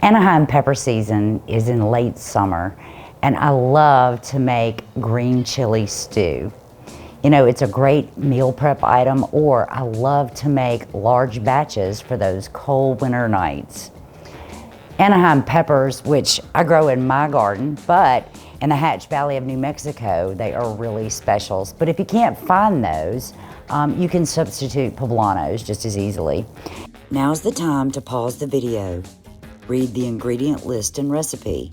Anaheim pepper season is in late summer, and I love to make green chili stew. You know, it's a great meal prep item, or I love to make large batches for those cold winter nights. Anaheim peppers, which I grow in my garden, but in the Hatch Valley of New Mexico, they are really specials. But if you can't find those, you can substitute poblanos just as easily. Now's the time to pause the video, read the ingredient list and recipe.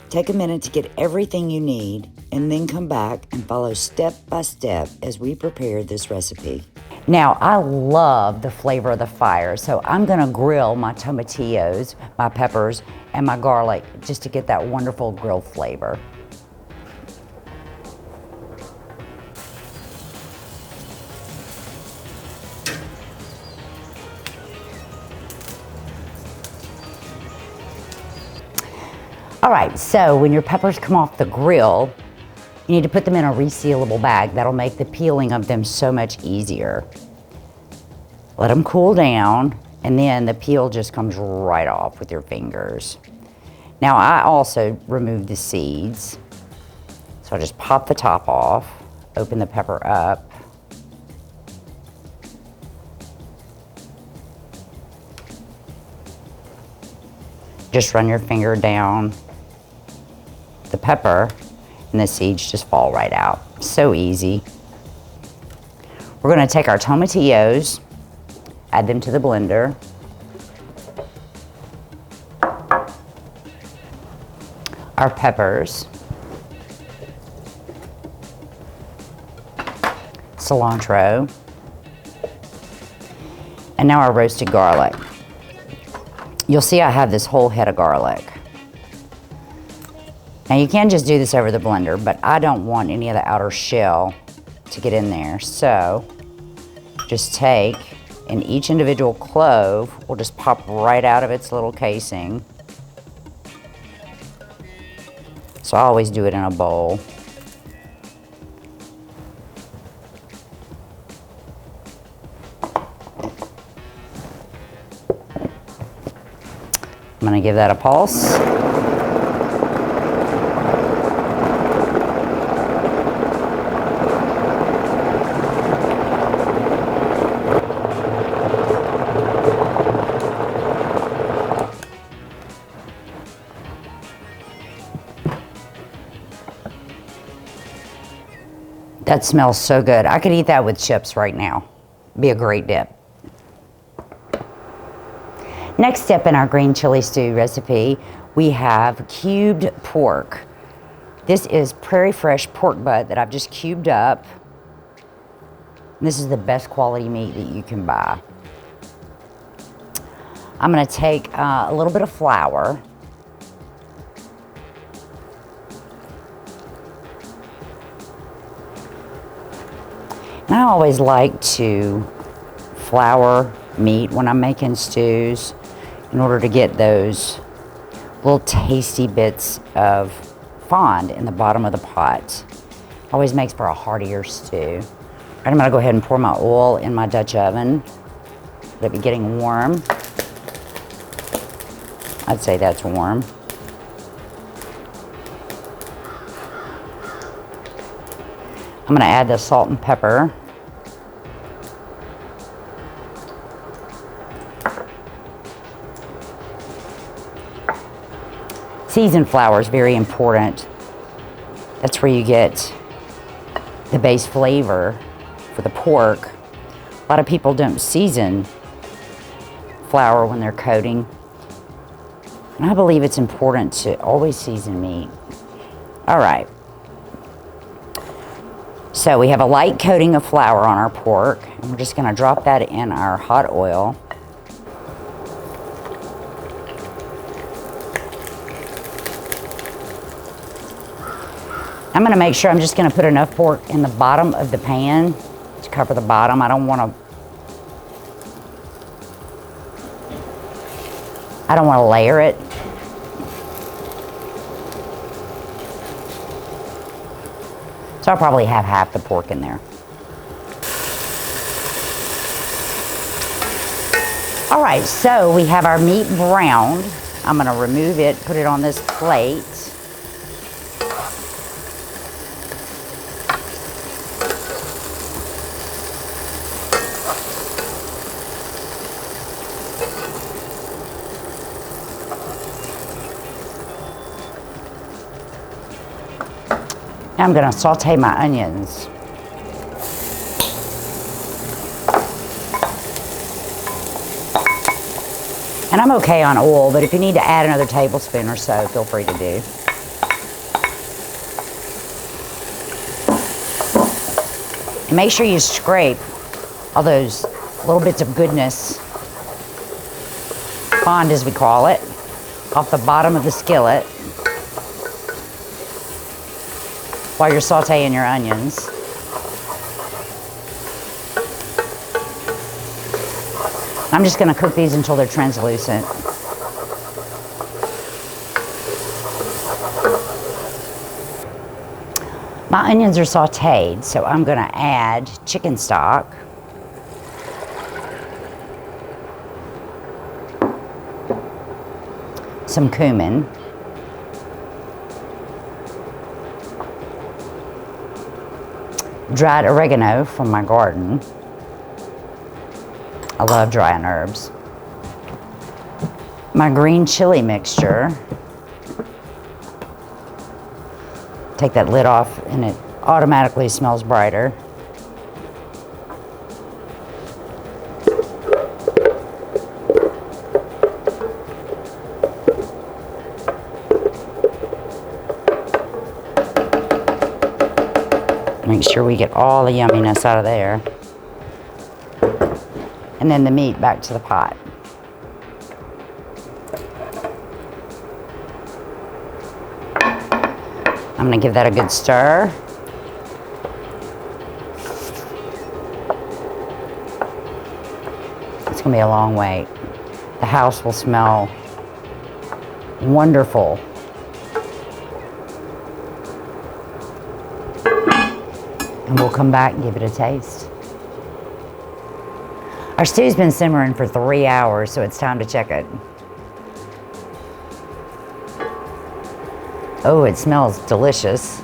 Take a minute to get everything you need, and then come back and follow step by step as we prepare this recipe. Now, I love the flavor of the fire, so I'm gonna grill my tomatillos, my peppers, and my garlic just to get that wonderful grill flavor. All right, so when your peppers come off the grill, you need to put them in a resealable bag. That'll make the peeling of them so much easier. Let them cool down, and then the peel just comes right off with your fingers. Now, I also remove the seeds. So I just pop the top off, open the pepper up. Just run your finger down the pepper, and the seeds just fall right out. So easy. We're gonna take our tomatillos, add them to the blender. Our peppers, cilantro, and now our roasted garlic. You'll see I have this whole head of garlic. Now you can just do this over the blender, but I don't want any of the outer shell to get in there. So just take, and each individual clove will just pop right out of its little casing. So I always do it in a bowl. I'm gonna give that a pulse. That smells so good. I could eat that with chips right now. Be a great dip. Next step in our green chili stew recipe, we have cubed pork. This is prairie fresh pork butt that I've just cubed up. This is the best quality meat that you can buy. I'm gonna take a little bit of flour. And I always like to flour meat when I'm making stews in order to get those little tasty bits of fond in the bottom of the pot. Always makes for a heartier stew. All right, I'm gonna go ahead and pour my oil in my Dutch oven. Let it be getting warm. I'd say that's warm. I'm gonna add the salt and pepper. Seasoned flour is very important. That's where you get the base flavor for the pork. A lot of people don't season flour when they're coating. And I believe it's important to always season meat. All right. So we have a light coating of flour on our pork, and we're just gonna drop that in our hot oil. I'm gonna make sure I'm just gonna put enough pork in the bottom of the pan to cover the bottom. I don't wanna layer it. So I'll probably have half the pork in there. All right, so we have our meat browned. I'm gonna remove it, put it on this plate. Now I'm gonna saute my onions. And I'm okay on oil, but if you need to add another tablespoon or so, feel free to do. And make sure you scrape all those little bits of goodness, fond as we call it, off the bottom of the skillet while you're sauteing your onions. I'm just going to cook these until they're translucent. My onions are sauteed, so I'm going to add chicken stock. Some cumin. Dried oregano from my garden. I love drying herbs. My green chili mixture. Take that lid off and it automatically smells brighter. Make sure we get all the yumminess out of there. And then the meat back to the pot. I'm gonna give that a good stir. It's gonna be a long wait. The house will smell wonderful. And we'll come back and give it a taste. Our stew's been simmering for 3 hours, so it's time to check it. Oh, it smells delicious.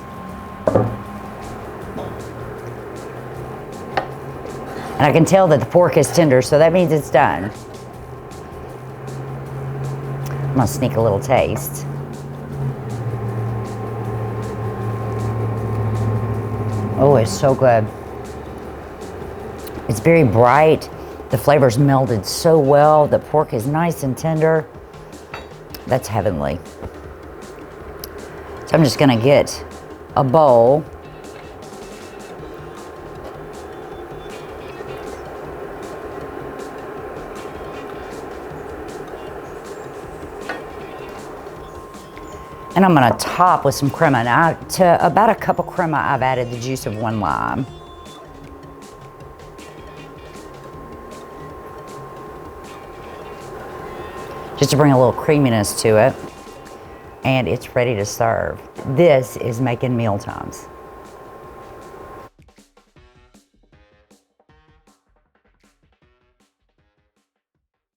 And I can tell that the pork is tender, so that means it's done. I'm gonna sneak a little taste. Oh, it's so good. It's very bright. The flavors melded so well. The pork is nice and tender. That's heavenly. So I'm just gonna get a bowl. And I'm gonna top with some crema. Now, to about a cup of crema, I've added the juice of 1 lime. Just to bring a little creaminess to it. And it's ready to serve. This is making meal times.